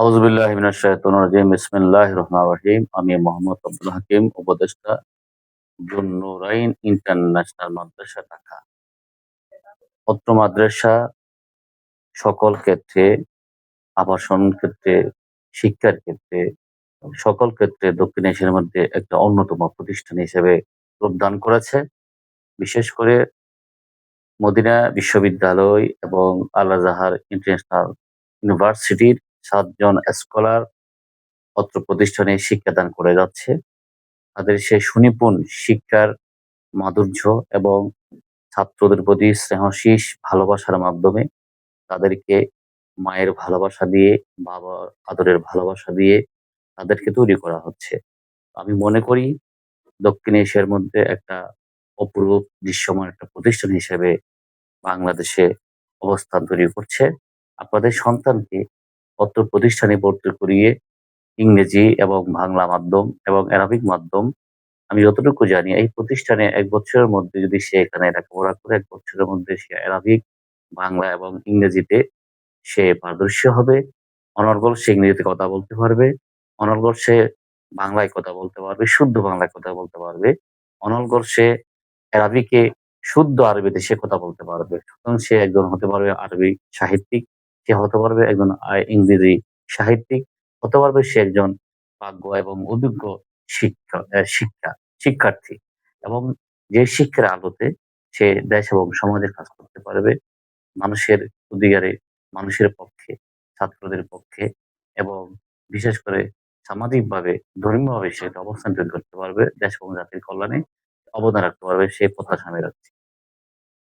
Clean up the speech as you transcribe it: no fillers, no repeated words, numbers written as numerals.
আউযুবিল্লাহি মিনাশ শাইতানির রাজিম। বিসমিল্লাহির রহমানির রহিম। আমি মোহাম্মদ আব্দুল হাকিম, উপদেষ্টা, যুন-নুরাইন ইন্টারন্যাশনাল মাদ্রাসা, ঢাকা। অত্র মাদ্রাসা সকল ক্ষেত্রে, আবাসন ক্ষেত্রে, শিক্ষার ক্ষেত্রে, সকল ক্ষেত্রে দক্ষিণ এশিয়ার মধ্যে একটা অন্যতম প্রতিষ্ঠান হিসেবে রূপদান করেছে। বিশেষ করে মদিনা বিশ্ববিদ্যালয় এবং আল আজহার ইন্টারন্যাশনাল ইউনিভার্সিটির ৭ জন স্কলার অত্র প্রতিষ্ঠানে শিক্ষাদান করে যাচ্ছে। তাদের সেই সুনিপুণ শিক্ষার মাধুর্য এবং ছাত্রদের প্রতি স্নেহশীষ ভালোবাসার মাধ্যমে তাদেরকে মায়ের ভালোবাসা দিয়ে, বাবার আদরের ভালোবাসা দিয়ে তাদেরকে তৈরি করা হচ্ছে। আমি মনে করি দক্ষিণ এশিয়ার মধ্যে একটা অপরূপ দৃশ্যমান একটা প্রতিষ্ঠান হিসেবে বাংলাদেশে অবস্থান তৈরি করছে। আপনাদের সন্তানকে অত্র প্রতিষ্ঠানে ভর্তি করিয়ে ইংরেজি এবং বাংলা মাধ্যম এবং অ্যারাবিক মাধ্যম, আমি যতটুকু জানি এই প্রতিষ্ঠানে ১ বছরের মধ্যে যদি সে এখানে লেখাপড়া করে ১ বছরের মধ্যে সে অ্যারাবিক, বাংলা এবং ইংরেজিতে সে পারদর্শী হবে। অনর্গল সে ইংরেজিতে কথা বলতে পারবে। অনর্গল সে বাংলায় কথা বলতে পারবে, শুদ্ধ বাংলায় কথা বলতে পারবে। অনর্গল সে অ্যারাবিকে শুদ্ধ আরবিতে সে কথা বলতে পারবে। সুতরাং সে একজন হতে পারবে আরবি সাহিত্যিক, সে হতে পারবে একজন ইংরেজি সাহিত্যিক, হতে পারবে সে একজন প্রাজ্ঞ এবং অভিজ্ঞ শিক্ষা অ্যা শিক্ষা শিক্ষার্থী, এবং যে শিক্ষার আলোতে সে দেশ এবং সমাজের কাজ করতে পারবে। মানুষের অধিকারে, মানুষের পক্ষে, ছাত্রদের পক্ষে, এবং বিশেষ করে সামাজিকভাবে, ধর্মীয়ভাবে সে একটা অবস্থান তৈরি করতে পারবে। দেশ এবং জাতির কল্যাণে অবদান রাখতে পারবে, সে প্রত্যাশা আমি রাখছি।